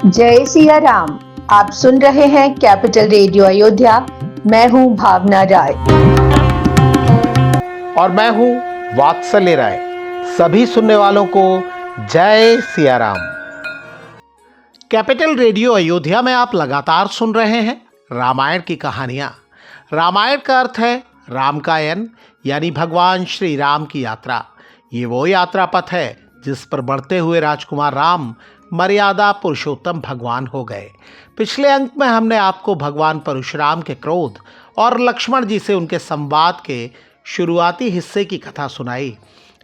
जय सिया राम। आप सुन रहे हैं कैपिटल रेडियो अयोध्या। मैं हूं भावना राय और मैं हूं वात्सल्य राय। सभी सुनने वालों को जय सिया राम। कैपिटल रेडियो अयोध्या में आप लगातार सुन रहे हैं रामायण की कहानियां। रामायण का अर्थ है रामकायन, यानी भगवान श्री राम की यात्रा। ये वो यात्रा पथ है जिस पर बढ़ते हुए राजकुमार राम मर्यादा पुरुषोत्तम भगवान हो गए। पिछले अंक में हमने आपको भगवान परशुराम के क्रोध और लक्ष्मण जी से उनके संवाद के शुरुआती हिस्से की कथा सुनाई।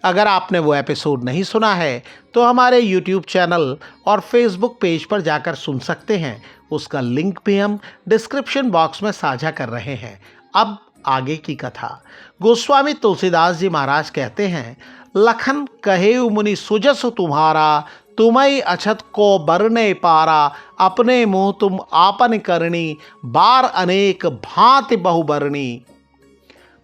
अगर आपने वो एपिसोड नहीं सुना है तो हमारे YouTube चैनल और Facebook पेज पर जाकर सुन सकते हैं। उसका लिंक भी हम डिस्क्रिप्शन बॉक्स में साझा कर रहे हैं। अब आगे की कथा। गोस्वामी तुलसीदास जी महाराज कहते हैं, लखन कहे मुनि सुजस तुम्हारा, तुम्हें अछत को बरने पारा, अपने मुंह तुम आपन करनी, बार अनेक भांति बहुबरनी।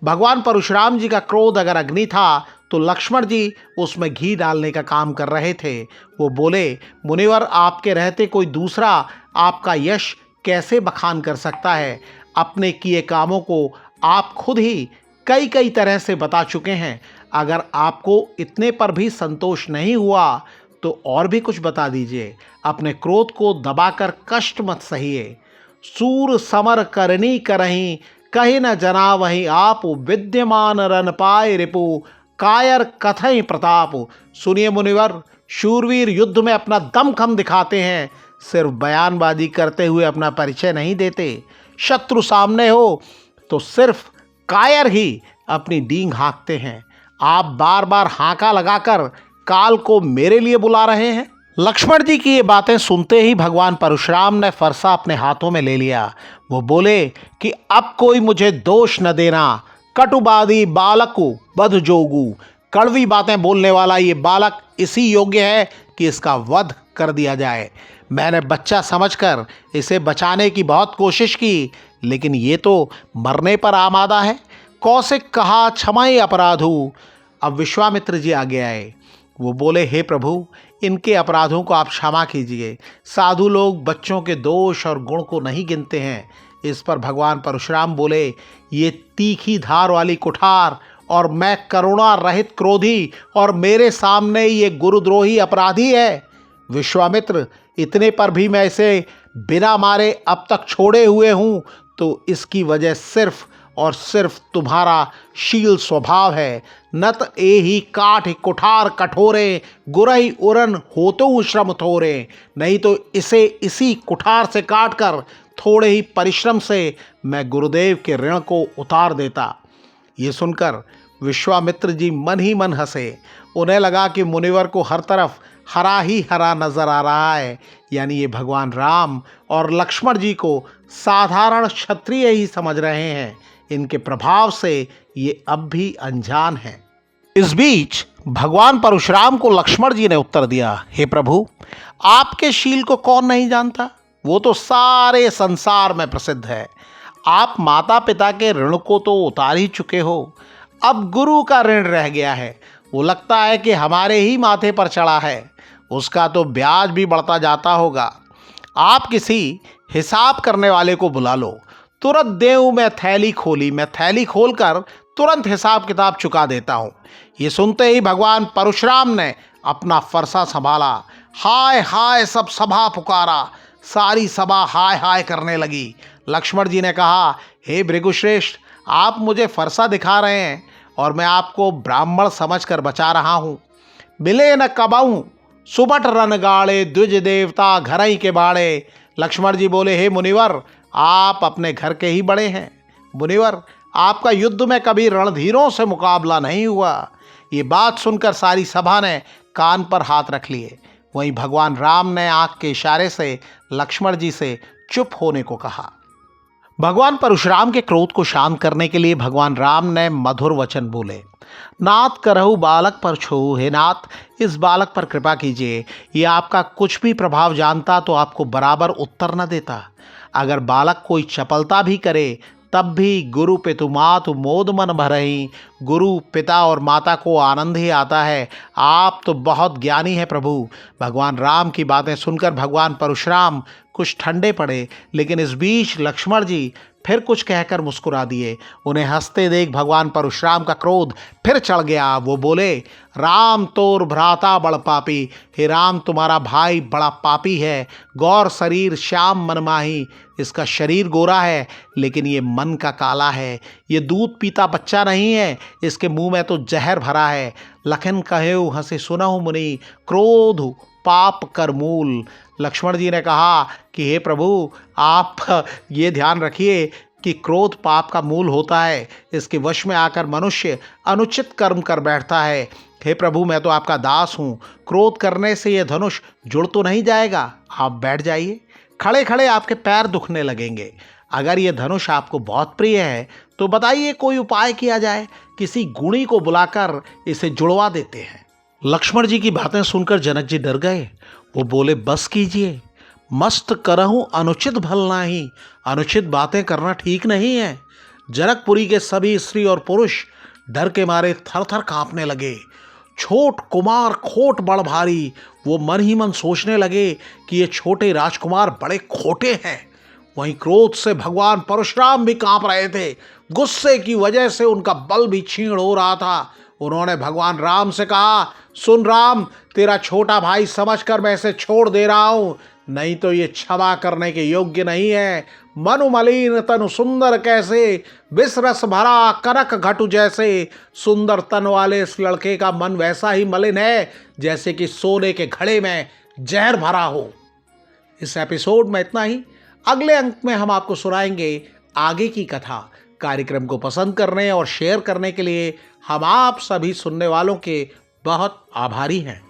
भगवान परशुराम जी का क्रोध अगर अग्नि था तो लक्ष्मण जी उसमें घी डालने का काम कर रहे थे। वो बोले, मुनिवर, आपके रहते कोई दूसरा आपका यश कैसे बखान कर सकता है। अपने किए कामों को आप खुद ही कई कई तरह से बता चुके हैं। अगर आपको इतने पर भी संतोष नहीं हुआ तो और भी कुछ बता दीजिए। अपने क्रोध को दबाकर कष्ट मत सहिए। सूर समर करनी करहीं, कहीं न जना वहीं आप, विद्यमान रन पाए रिपु, कायर कथई प्रताप। सुनिए मुनिवर, शूरवीर युद्ध में अपना दमखम दिखाते हैं, सिर्फ बयानबाजी करते हुए अपना परिचय नहीं देते। शत्रु सामने हो तो सिर्फ कायर ही अपनी डींग हाँकते हैं। आप बार बार हांका लगाकर काल को मेरे लिए बुला रहे हैं। लक्ष्मण जी की ये बातें सुनते ही भगवान परशुराम ने फरसा अपने हाथों में ले लिया। वो बोले कि अब कोई मुझे दोष न देना। कटुबादी बालक को बध जोगू। कड़वी बातें बोलने वाला ये बालक इसी योग्य है कि इसका वध कर दिया जाए। मैंने बच्चा समझकर इसे बचाने की बहुत कोशिश की, लेकिन ये तो मरने पर आमादा है। कौशिक कहा क्षमाई अपराधु। अब विश्वामित्र जी आगे आए। वो बोले, हे प्रभु, इनके अपराधों को आप क्षमा कीजिए। साधु लोग बच्चों के दोष और गुण को नहीं गिनते हैं। इस पर भगवान परशुराम बोले, ये तीखी धार वाली कुठार और मैं करुणा रहित क्रोधी, और मेरे सामने ये गुरुद्रोही अपराधी है। विश्वामित्र, इतने पर भी मैं इसे बिना मारे अब तक छोड़े हुए हूँ तो इसकी वजह सिर्फ और सिर्फ तुम्हारा शील स्वभाव है। नत एही काठ कुठार कठोरे, गुरही उरन होतो श्रम थोरे। नहीं तो इसे इसी कुठार से काट कर थोड़े ही परिश्रम से मैं गुरुदेव के ऋण को उतार देता। ये सुनकर विश्वामित्र जी मन ही मन हंसे। उन्हें लगा कि मुनिवर को हर तरफ हरा ही हरा नजर आ रहा है, यानी ये भगवान राम और लक्ष्मण जी को साधारण क्षत्रिय ही समझ रहे हैं। इनके प्रभाव से ये अब भी अनजान हैं। इस बीच भगवान परशुराम को लक्ष्मण जी ने उत्तर दिया, हे प्रभु, आपके शील को कौन नहीं जानता। वो तो सारे संसार में प्रसिद्ध है। आप माता पिता के ऋण को तो उतार ही चुके हो, अब गुरु का ऋण रह गया है। वो लगता है कि हमारे ही माथे पर चढ़ा है। उसका तो ब्याज भी बढ़ता जाता होगा। आप किसी हिसाब करने वाले को बुला लो। तुरंत देऊं मैं थैली खोली, मैं थैली खोलकर तुरंत हिसाब किताब चुका देता हूँ। ये सुनते ही भगवान परशुराम ने अपना फरसा संभाला। हाय हाय सब सभा पुकारा। सारी सभा हाय हाय करने लगी। लक्ष्मण जी ने कहा, हे भृगुश्रेष्ठ, आप मुझे फरसा दिखा रहे हैं और मैं आपको ब्राह्मण समझकर बचा रहा हूँ। मिले न कबाऊं सुबट रन गाड़े, द्विज देवता घर ही के बाड़े। लक्ष्मण जी बोले, हे मुनिवर, आप अपने घर के ही बड़े हैं। मुनिवर, आपका युद्ध में कभी रणधीरों से मुकाबला नहीं हुआ। ये बात सुनकर सारी सभा ने कान पर हाथ रख लिए। वहीं भगवान राम ने आंख के इशारे से लक्ष्मण जी से चुप होने को कहा। भगवान परशुराम के क्रोध को शांत करने के लिए भगवान राम ने मधुर वचन बोले, नाथ करहु बालक पर छो। हे नाथ, इस बालक पर कृपा कीजिए। ये आपका कुछ भी प्रभाव जानता तो आपको बराबर उत्तर न देता। अगर बालक कोई चपलता भी करे तब भी गुरु पितु मातु मोद मन भरहि। गुरु पिता और माता को आनंद ही आता है। आप तो बहुत ज्ञानी हैं प्रभु। भगवान राम की बातें सुनकर भगवान परशुराम कुछ ठंडे पड़े, लेकिन इस बीच लक्ष्मण जी फिर कुछ कहकर मुस्कुरा दिए। उन्हें हंसते देख भगवान परशुराम का क्रोध फिर चढ़ गया। वो बोले, राम तोर भ्राता बड़ पापी। हे राम, तुम्हारा भाई बड़ा पापी है। गौर शरीर श्याम मन माही। इसका शरीर गोरा है, लेकिन ये मन का काला है। ये दूध पीता बच्चा नहीं है, इसके मुंह में तो जहर भरा है। लखन कहेउ हंसे सुनहु मुनि, क्रोध पाप कर मूल। लक्ष्मण जी ने कहा कि हे प्रभु, आप ये ध्यान रखिए कि क्रोध पाप का मूल होता है। इसके वश में आकर मनुष्य अनुचित कर्म कर बैठता है। हे प्रभु, मैं तो आपका दास हूँ। क्रोध करने से यह धनुष जुड़ तो नहीं जाएगा। आप बैठ जाइए। खड़े खड़े आपके पैर दुखने लगेंगे। अगर ये धनुष आपको बहुत प्रिय है तो बताइए, कोई उपाय किया जाए। किसी गुणी को बुलाकर इसे जुड़वा देते हैं। लक्ष्मण जी की बातें सुनकर जनक जी डर गए। वो बोले, बस कीजिए, मस्त करहूं अनुचित भल नाही। अनुचित बातें करना ठीक नहीं है। जनकपुरी के सभी स्त्री और पुरुष डर के मारे थर थर कांपने लगे। छोट कुमार खोट बड़ भारी। वो मन ही मन सोचने लगे कि ये छोटे राजकुमार बड़े खोटे हैं। वहीं क्रोध से भगवान परशुराम भी कांप रहे थे। गुस्से की वजह से उनका बल भी क्षीण हो रहा था। उन्होंने भगवान राम से कहा, सुन राम, तेरा छोटा भाई समझकर मैं इसे छोड़ दे रहा हूं, नहीं तो ये क्षमा करने के योग्य नहीं है। मनु मलिन तनु सुंदर कैसे, विषरस भरा कनक घटु जैसे। सुंदर तन वाले इस लड़के का मन वैसा ही मलिन है जैसे कि सोने के घड़े में जहर भरा हो। इस एपिसोड में इतना ही। अगले अंक में हम आपको सुनाएंगे आगे की कथा। कार्यक्रम को पसंद करने और शेयर करने के लिए हम आप सभी सुनने वालों के बहुत आभारी हैं।